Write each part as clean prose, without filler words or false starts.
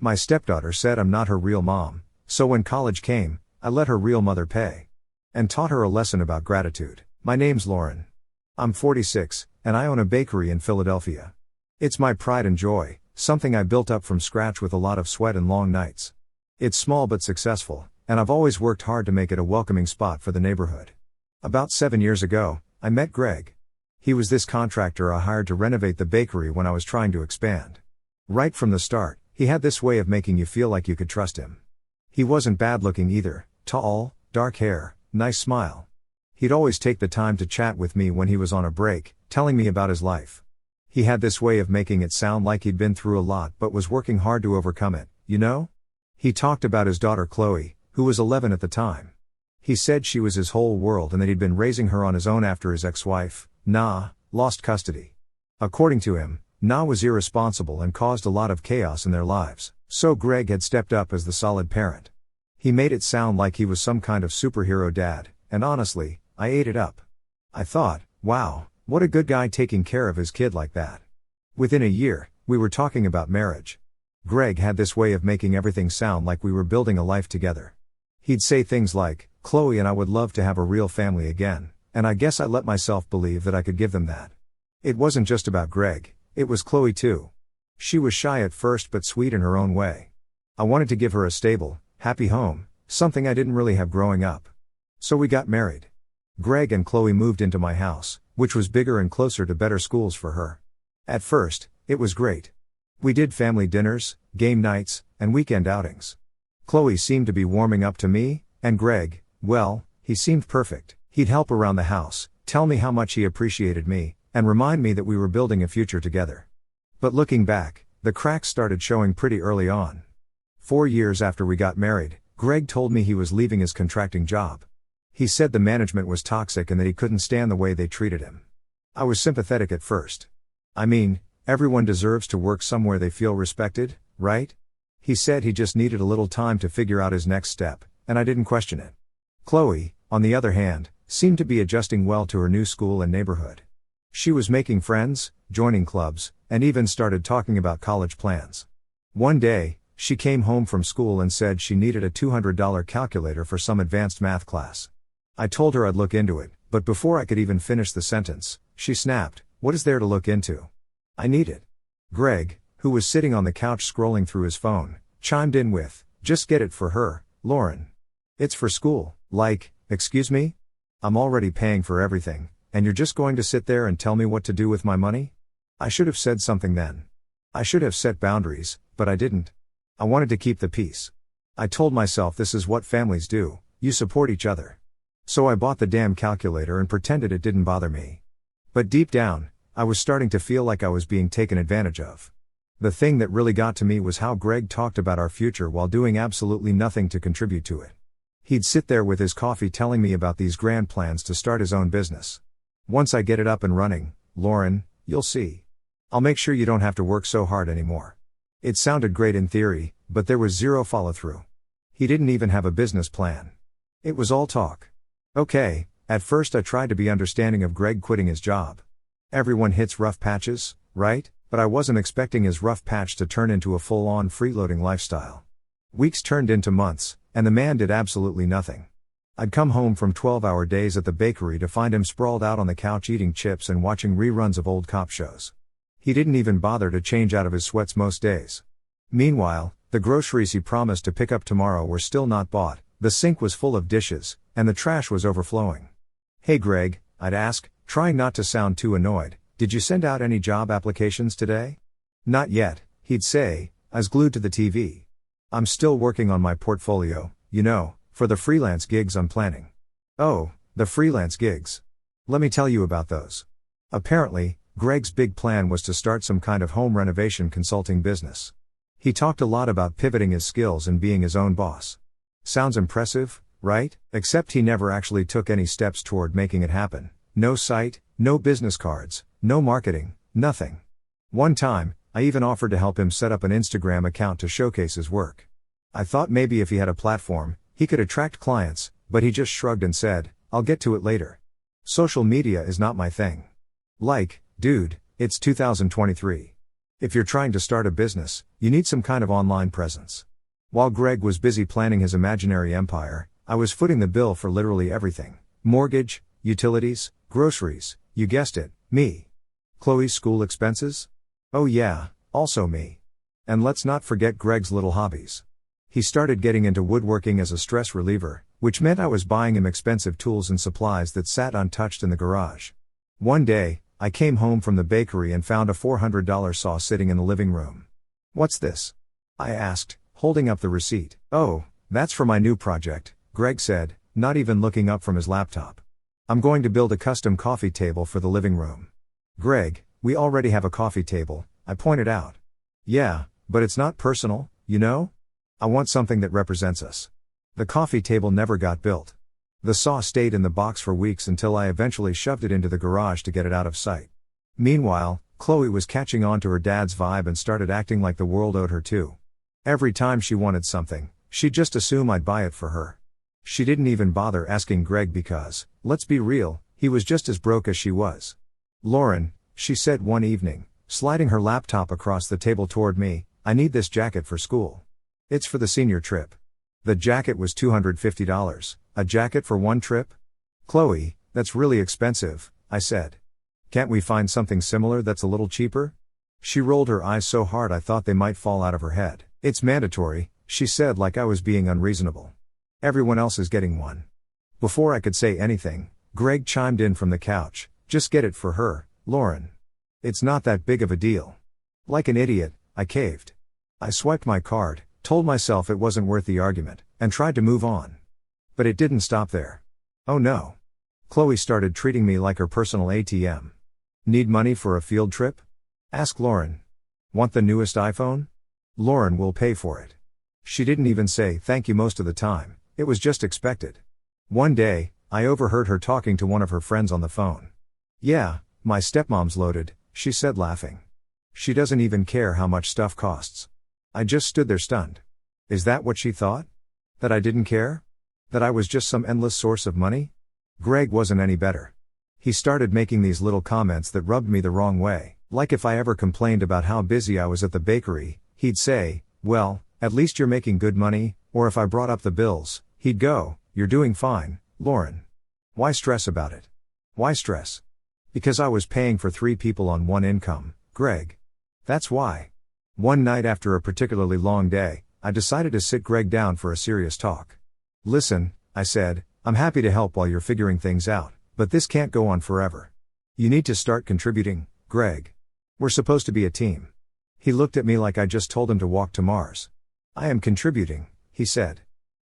My stepdaughter said I'm not her real mom, so when college came, I let her real mother pay. And taught her a lesson about gratitude. My name's Lauren. I'm 46, and I own a bakery in Philadelphia. It's my pride and joy, something I built up from scratch with a lot of sweat and long nights. It's small but successful, and I've always worked hard to make it a welcoming spot for the neighborhood. About 7 years ago, I met Greg. He was this contractor I hired to renovate the bakery when I was trying to expand. Right from the start, he had this way of making you feel like you could trust him. He wasn't bad looking either, tall, dark hair, nice smile. He'd always take the time to chat with me when he was on a break, telling me about his life. He had this way of making it sound like he'd been through a lot but was working hard to overcome it, you know? He talked about his daughter Chloe, who was 11 at the time. He said she was his whole world and that he'd been raising her on his own after his ex-wife, lost custody. According to him, was irresponsible and caused a lot of chaos in their lives, so Greg had stepped up as the solid parent. He made it sound like he was some kind of superhero dad, and honestly, I ate it up. I thought, wow, what a good guy taking care of his kid like that. Within a year, we were talking about marriage. Greg had this way of making everything sound like we were building a life together. He'd say things like, Chloe and I would love to have a real family again, and I guess I let myself believe that I could give them that. It wasn't just about Greg, it was Chloe too. She was shy at first but sweet in her own way. I wanted to give her a stable, happy home, something I didn't really have growing up. So we got married. Greg and Chloe moved into my house, which was bigger and closer to better schools for her. At first, it was great. We did family dinners, game nights, and weekend outings. Chloe seemed to be warming up to me, and Greg, well, he seemed perfect. He'd help around the house, tell me how much he appreciated me, and remind me that we were building a future together. But looking back, the cracks started showing pretty early on. 4 years after we got married, Greg told me he was leaving his contracting job. He said the management was toxic and that he couldn't stand the way they treated him. I was sympathetic at first. I mean, everyone deserves to work somewhere they feel respected, right? He said he just needed a little time to figure out his next step, and I didn't question it. Chloe, on the other hand, seemed to be adjusting well to her new school and neighborhood. She was making friends, joining clubs, and even started talking about college plans. One day, she came home from school and said she needed a $200 calculator for some advanced math class. I told her I'd look into it, but before I could even finish the sentence, she snapped, "What is there to look into? I need it." Greg, who was sitting on the couch scrolling through his phone, chimed in with, "Just get it for her, Lauren. It's for school." Like, excuse me? I'm already paying for everything, and you're just going to sit there and tell me what to do with my money? I should have said something then. I should have set boundaries, but I didn't. I wanted to keep the peace. I told myself this is what families do, you support each other. So I bought the damn calculator and pretended it didn't bother me. But deep down, I was starting to feel like I was being taken advantage of. The thing that really got to me was how Greg talked about our future while doing absolutely nothing to contribute to it. He'd sit there with his coffee telling me about these grand plans to start his own business. "Once I get it up and running, Lauren, you'll see. I'll make sure you don't have to work so hard anymore." It sounded great in theory, but there was zero follow-through. He didn't even have a business plan. It was all talk. Okay, at first I tried to be understanding of Greg quitting his job. Everyone hits rough patches, right? But I wasn't expecting his rough patch to turn into a full-on freeloading lifestyle. Weeks turned into months, and the man did absolutely nothing. I'd come home from 12-hour days at the bakery to find him sprawled out on the couch eating chips and watching reruns of old cop shows. He didn't even bother to change out of his sweats most days. Meanwhile, the groceries he promised to pick up tomorrow were still not bought, the sink was full of dishes, and the trash was overflowing. "Hey Greg," I'd ask, trying not to sound too annoyed, "did you send out any job applications today?" "Not yet," he'd say, eyes glued to the TV. "I'm still working on my portfolio, for the freelance gigs I'm planning." "Oh, the freelance gigs. Let me tell you about those." Apparently, Greg's big plan was to start some kind of home renovation consulting business. He talked a lot about pivoting his skills and being his own boss. Sounds impressive, right? Except he never actually took any steps toward making it happen. No site, no business cards, no marketing, nothing. One time, I even offered to help him set up an Instagram account to showcase his work. I thought maybe if he had a platform, he could attract clients, but he just shrugged and said, "I'll get to it later. Social media is not my thing." Like, dude, it's 2023. If you're trying to start a business, you need some kind of online presence. While Greg was busy planning his imaginary empire, I was footing the bill for literally everything. Mortgage, utilities, groceries, you guessed it, me. Chloe's school expenses? Oh yeah, also me. And let's not forget Greg's little hobbies. He started getting into woodworking as a stress reliever, which meant I was buying him expensive tools and supplies that sat untouched in the garage. One day, I came home from the bakery and found a $400 saw sitting in the living room. "What's this?" I asked, holding up the receipt. "Oh, that's for my new project," Greg said, not even looking up from his laptop. "I'm going to build a custom coffee table for the living room." "Greg, we already have a coffee table," I pointed out. "Yeah, but it's not personal, you know? I want something that represents us." The coffee table never got built. The saw stayed in the box for weeks until I eventually shoved it into the garage to get it out of sight. Meanwhile, Chloe was catching on to her dad's vibe and started acting like the world owed her too. Every time she wanted something, she'd just assume I'd buy it for her. She didn't even bother asking Greg because, let's be real, he was just as broke as she was. "Lauren," she said one evening, sliding her laptop across the table toward me, "I need this jacket for school. It's for the senior trip." The jacket was $250. A jacket for one trip? "Chloe, that's really expensive," I said. "Can't we find something similar that's a little cheaper?" She rolled her eyes so hard I thought they might fall out of her head. "It's mandatory," she said like I was being unreasonable. "Everyone else is getting one." Before I could say anything, Greg chimed in from the couch, "Just get it for her, Lauren. It's not that big of a deal." Like an idiot, I caved. I swiped my card, told myself it wasn't worth the argument, and tried to move on. But it didn't stop there. Oh no. Chloe started treating me like her personal ATM. "Need money for a field trip? Ask Lauren. Want the newest iPhone? Lauren will pay for it." She didn't even say thank you most of the time, it was just expected. One day, I overheard her talking to one of her friends on the phone. "Yeah, my stepmom's loaded," she said laughing. "She doesn't even care how much stuff costs." I just stood there stunned. Is that what she thought? That I didn't care? That I was just some endless source of money? Greg wasn't any better. He started making these little comments that rubbed me the wrong way, like if I ever complained about how busy I was at the bakery, he'd say, "Well, at least you're making good money," or if I brought up the bills, he'd go, "You're doing fine, Lauren. Why stress about it?" Why stress? Because I was paying for 3 people on one income, Greg. That's why. One night after a particularly long day, I decided to sit Greg down for a serious talk. "Listen," I said, "I'm happy to help while you're figuring things out, but this can't go on forever. You need to start contributing, Greg. We're supposed to be a team." He looked at me like I just told him to walk to Mars. "I am contributing," he said.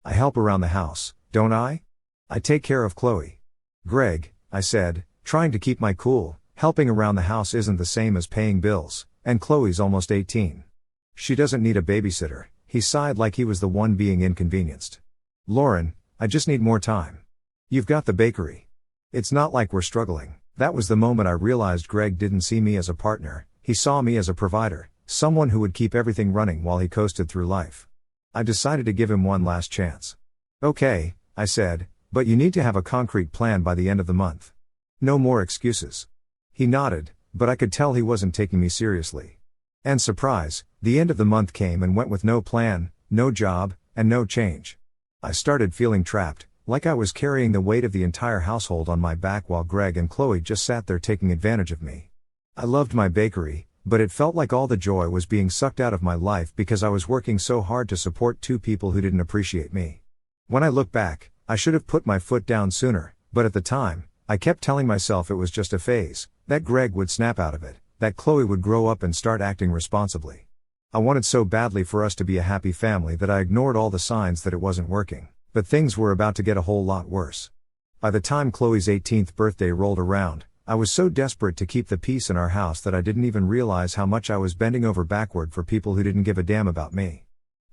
"I help around the house, don't I? I take care of Chloe." "Greg," I said, trying to keep my cool, "helping around the house isn't the same as paying bills, and Chloe's almost 18. She doesn't need a babysitter." He sighed like he was the one being inconvenienced. "Lauren, I just need more time. You've got the bakery. It's not like we're struggling." That was the moment I realized Greg didn't see me as a partner, he saw me as a provider, someone who would keep everything running while he coasted through life. I decided to give him one last chance. "Okay," I said, "but you need to have a concrete plan by the end of the month. No more excuses." He nodded, but I could tell he wasn't taking me seriously. And surprise, the end of the month came and went with no plan, no job, and no change. I started feeling trapped, like I was carrying the weight of the entire household on my back while Greg and Chloe just sat there taking advantage of me. I loved my bakery, but it felt like all the joy was being sucked out of my life because I was working so hard to support 2 people who didn't appreciate me. When I look back, I should have put my foot down sooner, but at the time, I kept telling myself it was just a phase, that Greg would snap out of it, that Chloe would grow up and start acting responsibly. I wanted so badly for us to be a happy family that I ignored all the signs that it wasn't working, but things were about to get a whole lot worse. By the time Chloe's 18th birthday rolled around, I was so desperate to keep the peace in our house that I didn't even realize how much I was bending over backward for people who didn't give a damn about me.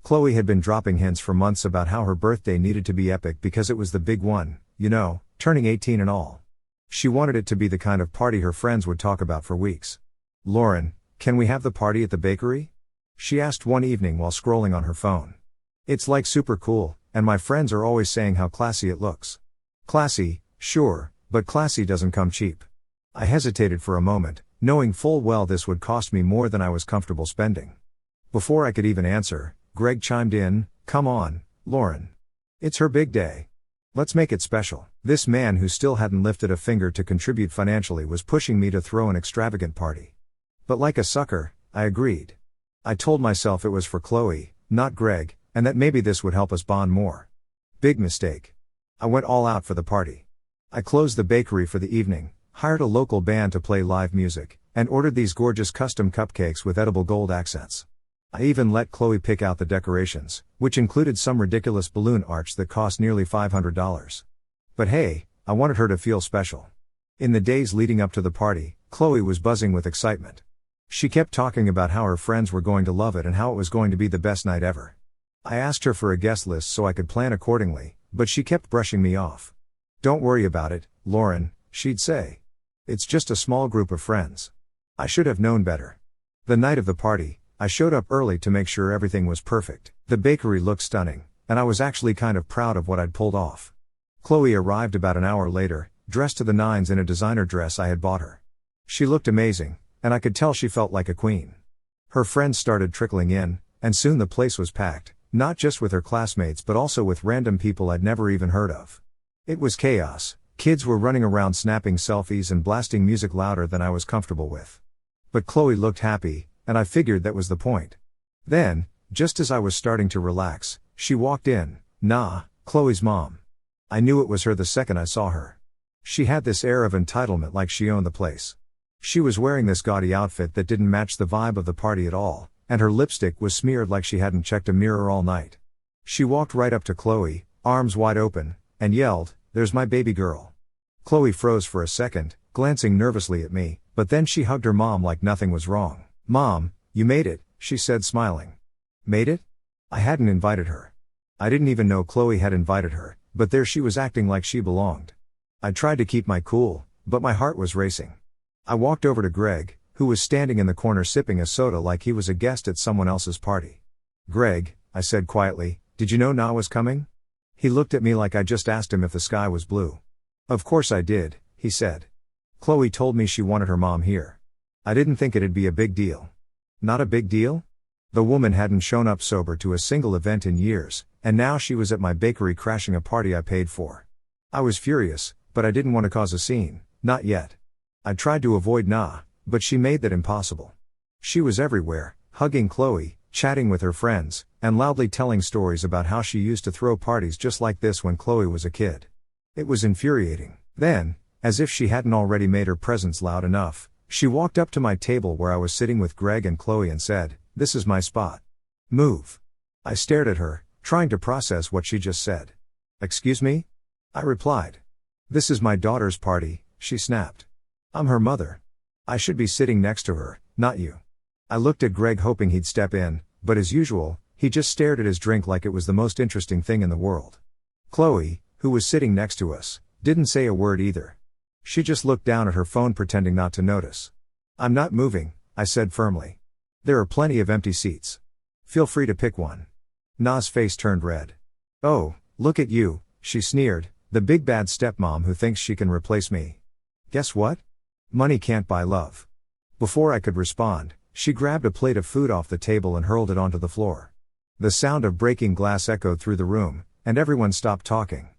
Chloe had been dropping hints for months about how her birthday needed to be epic because it was the big one, you know, turning 18 and all. She wanted it to be the kind of party her friends would talk about for weeks. "Lauren, can we have the party at the bakery?" she asked one evening while scrolling on her phone. "It's like super cool, and my friends are always saying how classy it looks." "Classy, sure, but classy doesn't come cheap." I hesitated for a moment, knowing full well this would cost me more than I was comfortable spending. Before I could even answer, Greg chimed in, "Come on, Lauren. It's her big day. Let's make it special." This man, who still hadn't lifted a finger to contribute financially, was pushing me to throw an extravagant party. But like a sucker, I agreed. I told myself it was for Chloe, not Greg, and that maybe this would help us bond more. Big mistake. I went all out for the party. I closed the bakery for the evening, hired a local band to play live music, and ordered these gorgeous custom cupcakes with edible gold accents. I even let Chloe pick out the decorations, which included some ridiculous balloon arch that cost nearly $500. But hey, I wanted her to feel special. In the days leading up to the party, Chloe was buzzing with excitement. She kept talking about how her friends were going to love it and how it was going to be the best night ever. I asked her for a guest list so I could plan accordingly, but she kept brushing me off. "Don't worry about it, Lauren," she'd say. "It's just a small group of friends." I should have known better. The night of the party, I showed up early to make sure everything was perfect. The bakery looked stunning, and I was actually kind of proud of what I'd pulled off. Chloe arrived about an hour later, dressed to the nines in a designer dress I had bought her. She looked amazing, and I could tell she felt like a queen. Her friends started trickling in, and soon the place was packed, not just with her classmates but also with random people I'd never even heard of. It was chaos. Kids were running around snapping selfies and blasting music louder than I was comfortable with. But Chloe looked happy, and I figured that was the point. Then, just as I was starting to relax, she walked in. Chloe's mom. I knew it was her the second I saw her. She had this air of entitlement like she owned the place. She was wearing this gaudy outfit that didn't match the vibe of the party at all, and her lipstick was smeared like she hadn't checked a mirror all night. She walked right up to Chloe, arms wide open, and yelled, "There's my baby girl." Chloe froze for a second, glancing nervously at me, but then she hugged her mom like nothing was wrong. "Mom, you made it," she said, smiling. Made it? I hadn't invited her. I didn't even know Chloe had invited her, but there she was acting like she belonged. I tried to keep my cool, but my heart was racing. I walked over to Greg, who was standing in the corner sipping a soda like he was a guest at someone else's party. "Greg," I said quietly, "did you know Na was coming?" He looked at me like I just asked him if the sky was blue. "Of course I did," he said. "Chloe told me she wanted her mom here. I didn't think it'd be a big deal." Not a big deal? The woman hadn't shown up sober to a single event in years, and now she was at my bakery crashing a party I paid for. I was furious, but I didn't want to cause a scene, not yet. I tried to avoid Na, but she made that impossible. She was everywhere, hugging Chloe, chatting with her friends, and loudly telling stories about how she used to throw parties just like this when Chloe was a kid. It was infuriating. Then, as if she hadn't already made her presence loud enough, she walked up to my table where I was sitting with Greg and Chloe and said, "This is my spot. Move." I stared at her, trying to process what she just said. "Excuse me?" I replied. "This is my daughter's party," she snapped. "I'm her mother. I should be sitting next to her, not you." I looked at Greg hoping he'd step in, but as usual, he just stared at his drink like it was the most interesting thing in the world. Chloe, who was sitting next to us, didn't say a word either. She just looked down at her phone pretending not to notice. "I'm not moving," I said firmly. "There are plenty of empty seats. Feel free to pick one." Na's face turned red. "Oh, look at you," she sneered, "the big bad stepmom who thinks she can replace me. Guess what? Money can't buy love." Before I could respond, she grabbed a plate of food off the table and hurled it onto the floor. The sound of breaking glass echoed through the room, and everyone stopped talking.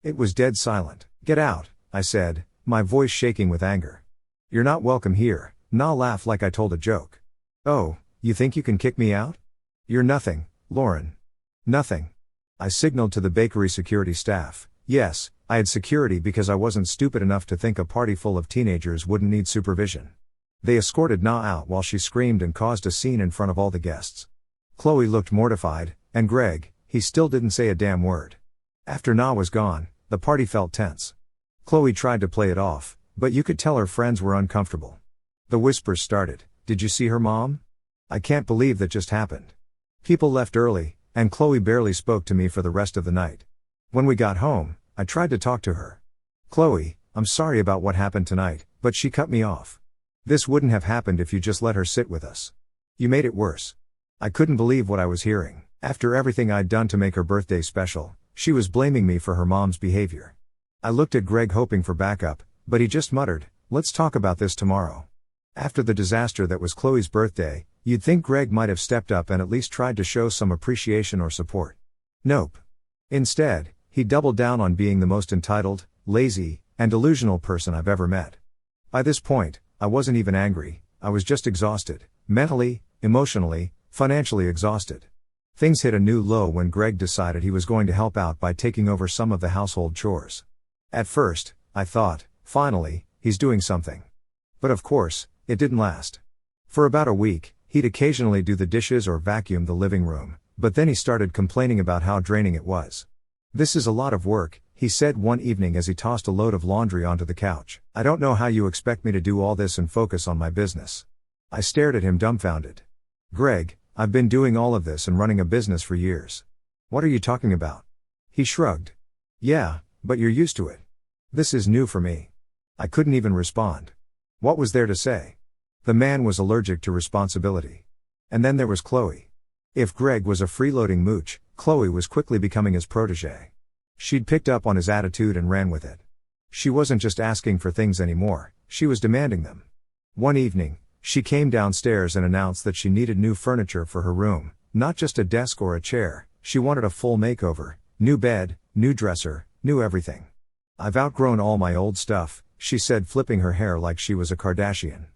It was dead silent. "Get out," I said, my voice shaking with anger. "You're not welcome here." Na laughed like I told a joke. "Oh, you think you can kick me out? You're nothing, Lauren. Nothing." I signaled to the bakery security staff. Yes, I had security because I wasn't stupid enough to think a party full of teenagers wouldn't need supervision. They escorted Na out while she screamed and caused a scene in front of all the guests. Chloe looked mortified, and Greg, he still didn't say a damn word. After Na was gone, the party felt tense. Chloe tried to play it off, but you could tell her friends were uncomfortable. The whispers started. "Did you see her mom? I can't believe that just happened." People left early, and Chloe barely spoke to me for the rest of the night. When we got home, I tried to talk to her. "Chloe, I'm sorry about what happened tonight," but she cut me off. "This wouldn't have happened if you just let her sit with us. You made it worse." I couldn't believe what I was hearing. After everything I'd done to make her birthday special, she was blaming me for her mom's behavior. I looked at Greg hoping for backup, but he just muttered, "Let's talk about this tomorrow." After the disaster that was Chloe's birthday, you'd think Greg might have stepped up and at least tried to show some appreciation or support. Nope. Instead, he doubled down on being the most entitled, lazy, and delusional person I've ever met. By this point, I wasn't even angry, I was just exhausted, mentally, emotionally, financially exhausted. Things hit a new low when Greg decided he was going to help out by taking over some of the household chores. At first, I thought, finally, he's doing something. But of course, it didn't last. For about a week, he'd occasionally do the dishes or vacuum the living room, but then he started complaining about how draining it was. "This is a lot of work," he said one evening as he tossed a load of laundry onto the couch. "I don't know how you expect me to do all this and focus on my business." I stared at him dumbfounded. "Greg, I've been doing all of this and running a business for years. What are you talking about?" He shrugged. "Yeah, but you're used to it. This is new for me." I couldn't even respond. What was there to say? The man was allergic to responsibility. And then there was Chloe. If Greg was a freeloading mooch, Chloe was quickly becoming his protégé. She'd picked up on his attitude and ran with it. She wasn't just asking for things anymore, she was demanding them. One evening, she came downstairs and announced that she needed new furniture for her room, not just a desk or a chair, she wanted a full makeover, new bed, new dresser, new everything. "I've outgrown all my old stuff," she said, flipping her hair like she was a Kardashian.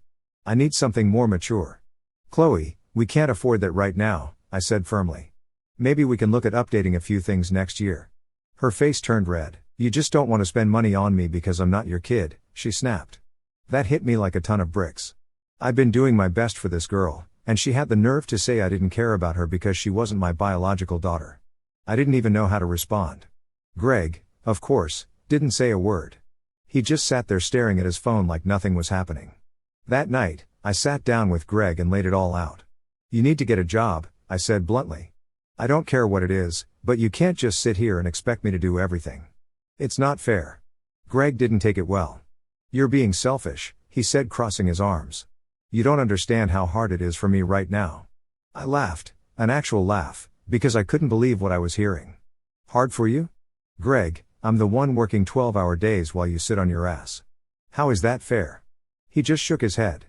"I need something more mature." "Chloe, we can't afford that right now," I said firmly. "Maybe we can look at updating a few things next year." Her face turned red. "You just don't want to spend money on me because I'm not your kid," she snapped. That hit me like a ton of bricks. I'd been doing my best for this girl, and she had the nerve to say I didn't care about her because she wasn't my biological daughter. I didn't even know how to respond. Greg, of course, didn't say a word. He just sat there staring at his phone like nothing was happening. That night, I sat down with Greg and laid it all out. "You need to get a job," I said bluntly. "I don't care what it is, but you can't just sit here and expect me to do everything. It's not fair." Greg didn't take it well. "You're being selfish," he said, crossing his arms. "You don't understand how hard it is for me right now." I laughed, an actual laugh, because I couldn't believe what I was hearing. "Hard for you? Greg, I'm the one working 12-hour days while you sit on your ass. How is that fair?" He just shook his head.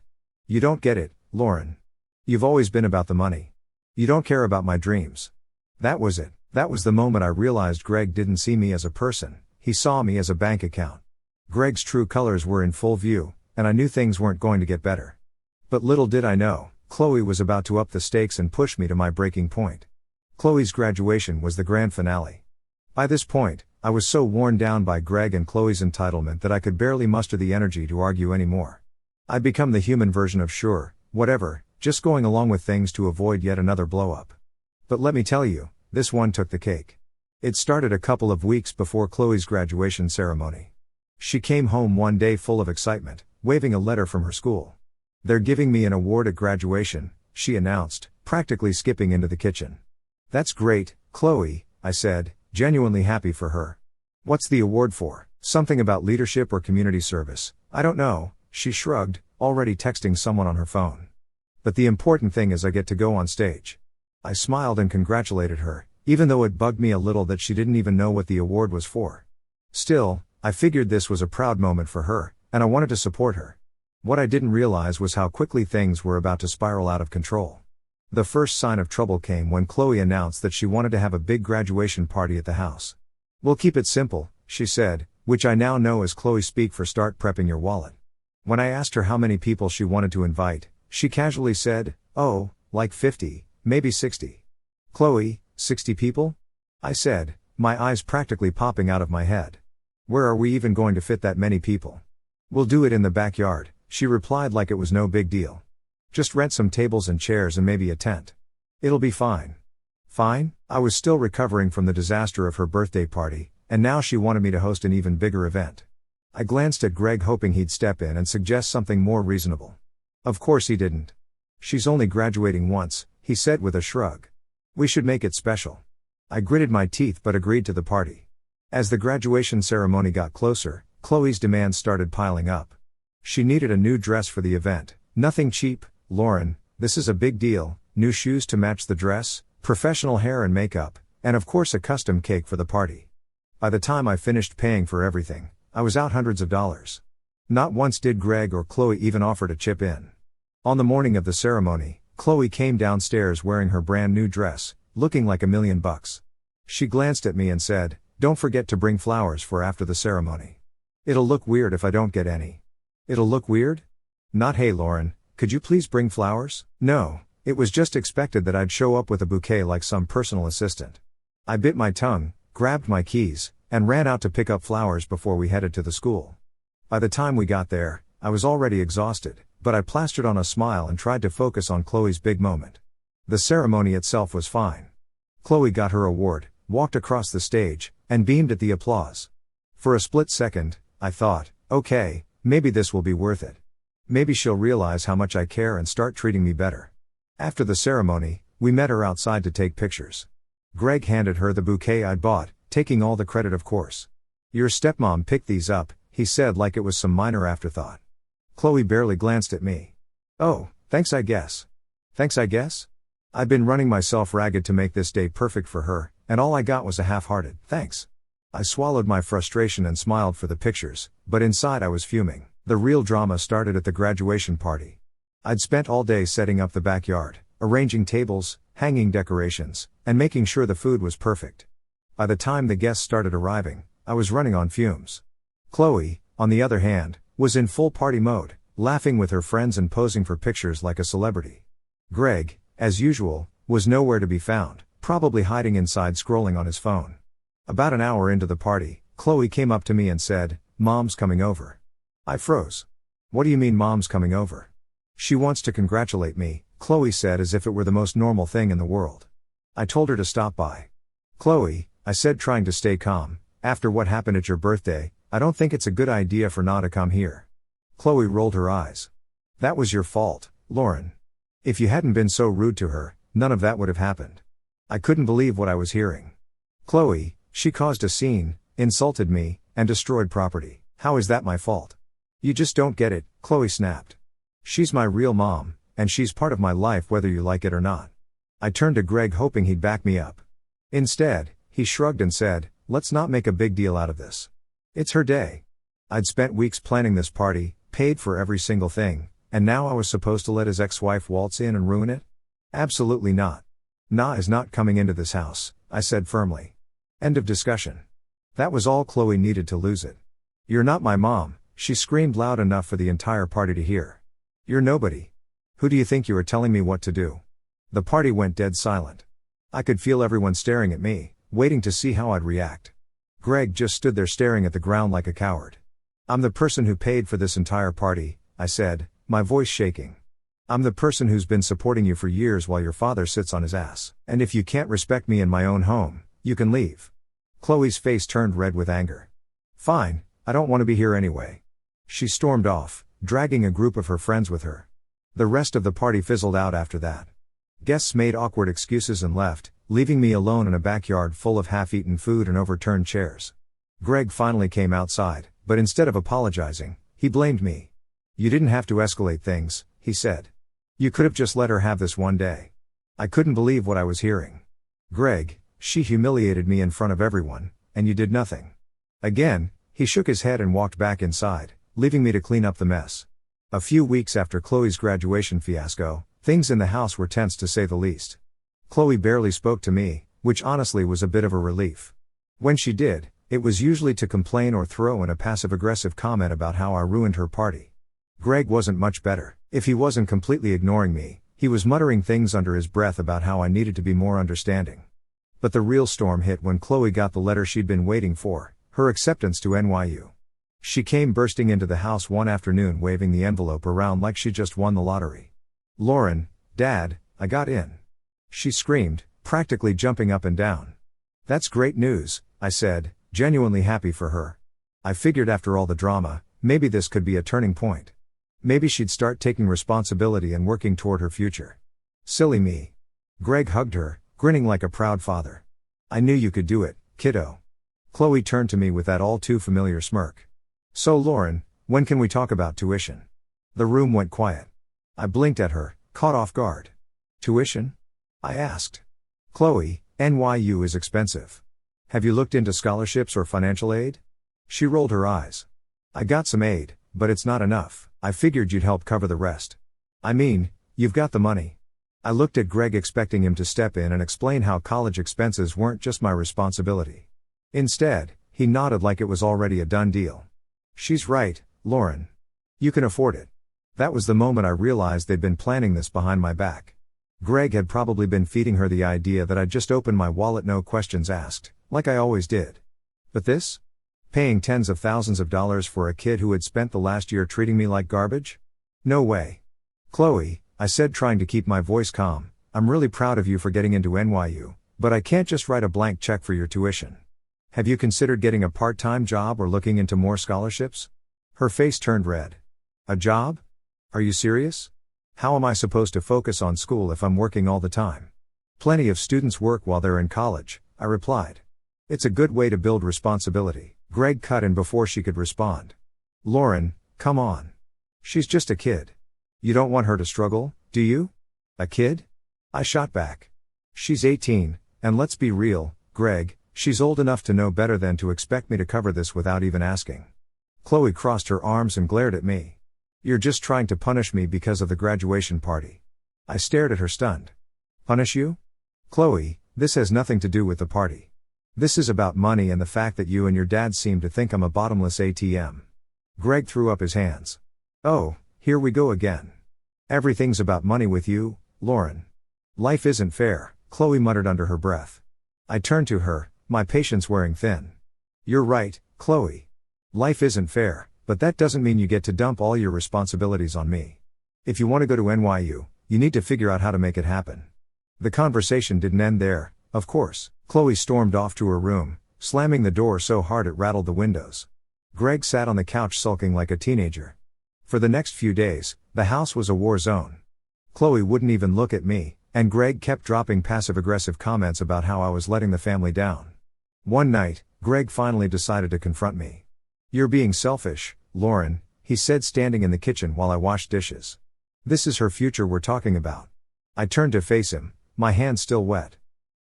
"You don't get it, Lauren. You've always been about the money. You don't care about my dreams." That was it. That was the moment I realized Greg didn't see me as a person, he saw me as a bank account. Greg's true colors were in full view, and I knew things weren't going to get better. But little did I know, Chloe was about to up the stakes and push me to my breaking point. Chloe's graduation was the grand finale. By this point, I was so worn down by Greg and Chloe's entitlement that I could barely muster the energy to argue anymore. I'd become the human version of sure, whatever, just going along with things to avoid yet another blow-up. But let me tell you, this one took the cake. It started a couple of weeks before Chloe's graduation ceremony. She came home one day full of excitement, waving a letter from her school. "They're giving me an award at graduation," she announced, practically skipping into the kitchen. "That's great, Chloe," I said, genuinely happy for her. "What's the award for? Something about leadership or community service?" "I don't know," she shrugged, already texting someone on her phone. "But the important thing is I get to go on stage." I smiled and congratulated her, even though it bugged me a little that she didn't even know what the award was for. Still, I figured this was a proud moment for her, and I wanted to support her. What I didn't realize was how quickly things were about to spiral out of control. The first sign of trouble came when Chloe announced that she wanted to have a big graduation party at the house. "We'll keep it simple," she said, which I now know is Chloe speak for start prepping your wallet. When I asked her how many people she wanted to invite, she casually said, "Oh, like 50, maybe 60. "Chloe, 60 people?" I said, my eyes practically popping out of my head. "Where are we even going to fit that many people?" "We'll do it in the backyard," she replied like it was no big deal. "Just rent some tables and chairs and maybe a tent. It'll be fine." Fine? I was still recovering from the disaster of her birthday party, and now she wanted me to host an even bigger event. I glanced at Greg hoping he'd step in and suggest something more reasonable. Of course he didn't. "She's only graduating once," he said with a shrug. "We should make it special." I gritted my teeth but agreed to the party. As the graduation ceremony got closer, Chloe's demands started piling up. She needed a new dress for the event. "Nothing cheap, Lauren, this is a big deal," new shoes to match the dress, professional hair and makeup, and of course a custom cake for the party. By the time I finished paying for everything, I was out hundreds of dollars. Not once did Greg or Chloe even offer to chip in. On the morning of the ceremony, Chloe came downstairs wearing her brand new dress, looking like $1,000,000. She glanced at me and said, "Don't forget to bring flowers for after the ceremony. It'll look weird if I don't get any." It'll look weird? Not "Hey Lauren, could you please bring flowers?" No, it was just expected that I'd show up with a bouquet like some personal assistant. I bit my tongue, grabbed my keys, and ran out to pick up flowers before we headed to the school. By the time we got there, I was already exhausted, but I plastered on a smile and tried to focus on Chloe's big moment. The ceremony itself was fine. Chloe got her award, walked across the stage, and beamed at the applause. For a split second, I thought, okay, maybe this will be worth it. Maybe she'll realize how much I care and start treating me better. After the ceremony, we met her outside to take pictures. Greg handed her the bouquet I'd bought, taking all the credit of course. "Your stepmom picked these up," he said like it was some minor afterthought. Chloe barely glanced at me. "Oh, thanks I guess." "Thanks I guess?" I'd been running myself ragged to make this day perfect for her, and all I got was a half-hearted "thanks." I swallowed my frustration and smiled for the pictures, but inside I was fuming. The real drama started at the graduation party. I'd spent all day setting up the backyard, arranging tables, hanging decorations, and making sure the food was perfect. By the time the guests started arriving, I was running on fumes. Chloe, on the other hand, was in full party mode, laughing with her friends and posing for pictures like a celebrity. Greg, as usual, was nowhere to be found, probably hiding inside scrolling on his phone. About an hour into the party, Chloe came up to me and said, "Mom's coming over." I froze. "What do you mean Mom's coming over?" "She wants to congratulate me," Chloe said as if it were the most normal thing in the world. I told her to stop by. "Chloe," I said trying to stay calm, "after what happened at your birthday, I don't think it's a good idea for Na to come here." Chloe rolled her eyes. "That was your fault, Lauren. If you hadn't been so rude to her, none of that would have happened." I couldn't believe what I was hearing. "Chloe, she caused a scene, insulted me, and destroyed property. How is that my fault?" "You just don't get it," Chloe snapped. "She's my real mom, and she's part of my life whether you like it or not." I turned to Greg hoping he'd back me up. Instead, he shrugged and said, "Let's not make a big deal out of this. It's her day." I'd spent weeks planning this party, paid for every single thing, and now I was supposed to let his ex-wife waltz in and ruin it? Absolutely not. Na is not coming into this house, I said firmly. End of discussion. That was all Chloe needed to lose it. "You're not my mom," she screamed loud enough for the entire party to hear. "You're nobody. Who do you think you are telling me what to do?" The party went dead silent. I could feel everyone staring at me, waiting to see how I'd react. Greg just stood there staring at the ground like a coward. "I'm the person who paid for this entire party," I said, my voice shaking. "I'm the person who's been supporting you for years while your father sits on his ass. And if you can't respect me in my own home, you can leave." Chloe's face turned red with anger. "Fine, I don't want to be here anyway." She stormed off, dragging a group of her friends with her. The rest of the party fizzled out after that. Guests made awkward excuses and left, leaving me alone in a backyard full of half-eaten food and overturned chairs. Greg finally came outside, but instead of apologizing, he blamed me. "You didn't have to escalate things," he said. "You could have just let her have this one day." I couldn't believe what I was hearing. "Greg, she humiliated me in front of everyone, and you did nothing." Again, he shook his head and walked back inside, leaving me to clean up the mess. A few weeks after Chloe's graduation fiasco, things in the house were tense to say the least. Chloe barely spoke to me, which honestly was a bit of a relief. When she did, it was usually to complain or throw in a passive-aggressive comment about how I ruined her party. Greg wasn't much better. If he wasn't completely ignoring me, he was muttering things under his breath about how I needed to be more understanding. But the real storm hit when Chloe got the letter she'd been waiting for, her acceptance to NYU. She came bursting into the house one afternoon waving the envelope around like she just won the lottery. "Lauren, Dad, I got in," she screamed, practically jumping up and down. "That's great news," I said, genuinely happy for her. I figured after all the drama, maybe this could be a turning point. Maybe she'd start taking responsibility and working toward her future. Silly me. Greg hugged her, grinning like a proud father. "I knew you could do it, kiddo." Chloe turned to me with that all too familiar smirk. "So Lauren, when can we talk about tuition?" The room went quiet. I blinked at her, caught off guard. "Tuition?" I asked. "Chloe, NYU is expensive. Have you looked into scholarships or financial aid?" She rolled her eyes. "I got some aid, but it's not enough. I figured you'd help cover the rest." I mean, you've got the money. I looked at Greg expecting him to step in and explain how college expenses weren't just my responsibility. Instead, he nodded like it was already a done deal. She's right, Lauren. You can afford it. That was the moment I realized they'd been planning this behind my back. Greg had probably been feeding her the idea that I'd just opened my wallet, no questions asked, like I always did. But this? Paying tens of thousands of dollars for a kid who had spent the last year treating me like garbage? No way. Chloe, I said, trying to keep my voice calm, I'm really proud of you for getting into NYU, but I can't just write a blank check for your tuition. Have you considered getting a part-time job or looking into more scholarships? Her face turned red. A job? Are you serious? How am I supposed to focus on school if I'm working all the time? Plenty of students work while they're in college, I replied. It's a good way to build responsibility. Greg cut in before she could respond. Lauren, come on. She's just a kid. You don't want her to struggle, do you? A kid? I shot back. She's 18, and let's be real, Greg, she's old enough to know better than to expect me to cover this without even asking. Chloe crossed her arms and glared at me. You're just trying to punish me because of the graduation party. I stared at her stunned. Punish you? Chloe, this has nothing to do with the party. This is about money and the fact that you and your dad seem to think I'm a bottomless ATM. Greg threw up his hands. Oh, here we go again. Everything's about money with you, Lauren. Life isn't fair, Chloe muttered under her breath. I turned to her, my patience wearing thin. You're right, Chloe. Life isn't fair, but that doesn't mean you get to dump all your responsibilities on me. If you want to go to NYU, you need to figure out how to make it happen. The conversation didn't end there, of course. Chloe stormed off to her room, slamming the door so hard it rattled the windows. Greg sat on the couch sulking like a teenager. For the next few days, the house was a war zone. Chloe wouldn't even look at me, and Greg kept dropping passive-aggressive comments about how I was letting the family down. One night, Greg finally decided to confront me. You're being selfish, Lauren, he said, standing in the kitchen while I washed dishes. This is her future we're talking about. I turned to face him, my hands still wet.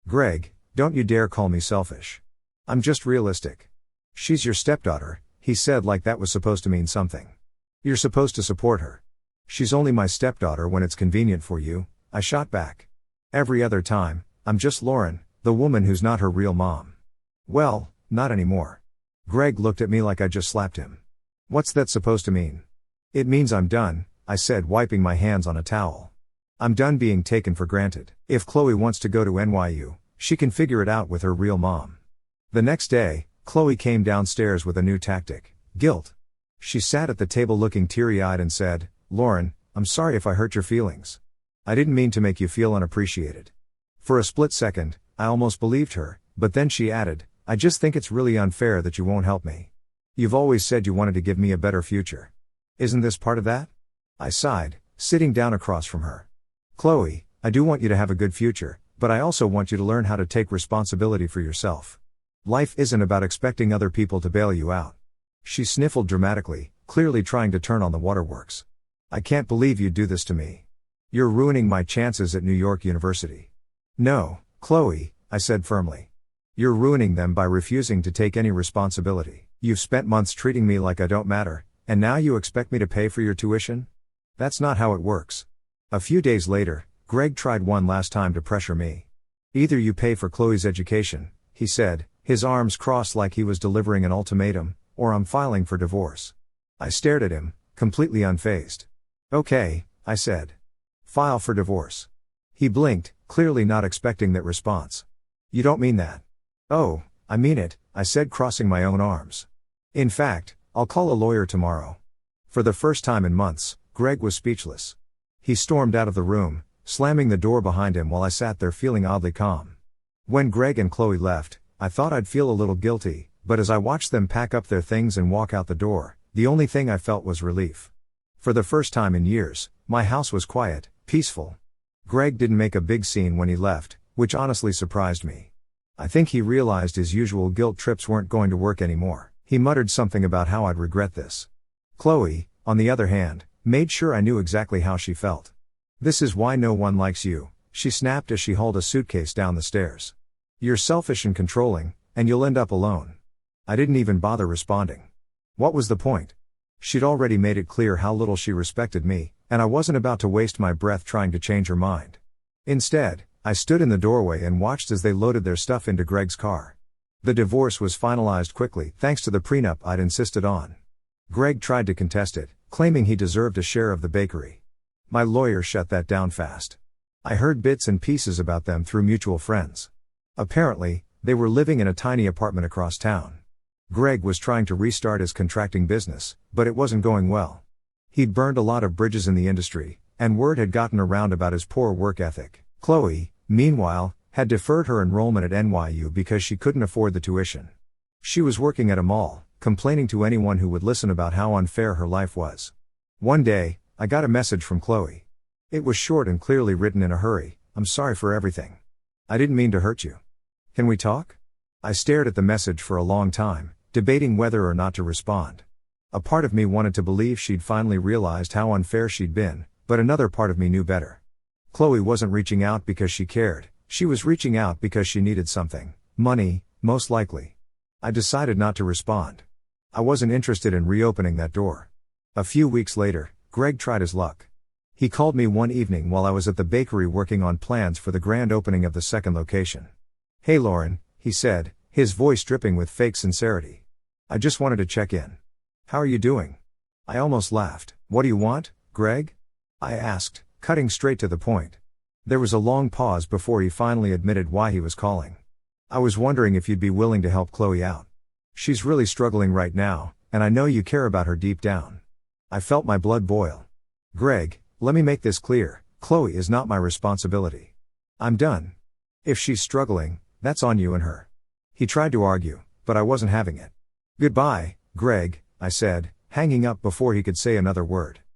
Greg, don't you dare call me selfish. I'm just realistic. She's your stepdaughter, he said like that was supposed to mean something. You're supposed to support her. She's only my stepdaughter when it's convenient for you, I shot back. Every other time, I'm just Lauren, the woman who's not her real mom. Well, not anymore. Greg looked at me like I just slapped him. What's that supposed to mean? It means I'm done, I said, wiping my hands on a towel. I'm done being taken for granted. If Chloe wants to go to NYU, she can figure it out with her real mom. The next day, Chloe came downstairs with a new tactic: guilt. She sat at the table looking teary-eyed and said, Lauren, I'm sorry if I hurt your feelings. I didn't mean to make you feel unappreciated. For a split second, I almost believed her, but then she added, I just think it's really unfair that you won't help me. You've always said you wanted to give me a better future. Isn't this part of that? I sighed, sitting down across from her. Chloe, I do want you to have a good future, but I also want you to learn how to take responsibility for yourself. Life isn't about expecting other people to bail you out. She sniffled dramatically, clearly trying to turn on the waterworks. I can't believe you'd do this to me. You're ruining my chances at New York University. No, Chloe, I said firmly. You're ruining them by refusing to take any responsibility. You've spent months treating me like I don't matter, and now you expect me to pay for your tuition? That's not how it works. A few days later, Greg tried one last time to pressure me. Either you pay for Chloe's education, he said, his arms crossed like he was delivering an ultimatum, or I'm filing for divorce. I stared at him, completely unfazed. Okay, I said. File for divorce. He blinked, clearly not expecting that response. You don't mean that. Oh, I mean it, I said, crossing my own arms. In fact, I'll call a lawyer tomorrow. For the first time in months, Greg was speechless. He stormed out of the room, slamming the door behind him while I sat there feeling oddly calm. When Greg and Chloe left, I thought I'd feel a little guilty, but as I watched them pack up their things and walk out the door, the only thing I felt was relief. For the first time in years, my house was quiet, peaceful. Greg didn't make a big scene when he left, which honestly surprised me. I think he realized his usual guilt trips weren't going to work anymore. He muttered something about how I'd regret this. Chloe, on the other hand, made sure I knew exactly how she felt. This is why no one likes you, she snapped as she hauled a suitcase down the stairs. You're selfish and controlling, and you'll end up alone. I didn't even bother responding. What was the point? She'd already made it clear how little she respected me, and I wasn't about to waste my breath trying to change her mind. Instead, I stood in the doorway and watched as they loaded their stuff into Greg's car. The divorce was finalized quickly, thanks to the prenup I'd insisted on. Greg tried to contest it, claiming he deserved a share of the bakery. My lawyer shut that down fast. I heard bits and pieces about them through mutual friends. Apparently, they were living in a tiny apartment across town. Greg was trying to restart his contracting business, but it wasn't going well. He'd burned a lot of bridges in the industry, and word had gotten around about his poor work ethic. Chloe, meanwhile, had deferred her enrollment at NYU because she couldn't afford the tuition. She was working at a mall, complaining to anyone who would listen about how unfair her life was. One day, I got a message from Chloe. It was short and clearly written in a hurry. "I'm sorry for everything. I didn't mean to hurt you. Can we talk?" I stared at the message for a long time, debating whether or not to respond. A part of me wanted to believe she'd finally realized how unfair she'd been, but another part of me knew better. Chloe wasn't reaching out because she cared, she was reaching out because she needed something. Money, most likely. I decided not to respond. I wasn't interested in reopening that door. A few weeks later, Greg tried his luck. He called me one evening while I was at the bakery working on plans for the grand opening of the second location. "Hey Lauren," he said, his voice dripping with fake sincerity. "I just wanted to check in. How are you doing?" I almost laughed. "What do you want, Greg?" I asked, cutting straight to the point. There was a long pause before he finally admitted why he was calling. "I was wondering if you'd be willing to help Chloe out. She's really struggling right now, and I know you care about her deep down." I felt my blood boil. "Greg, let me make this clear, Chloe is not my responsibility. I'm done. If she's struggling, that's on you and her." He tried to argue, but I wasn't having it. "Goodbye, Greg," I said, hanging up before he could say another word.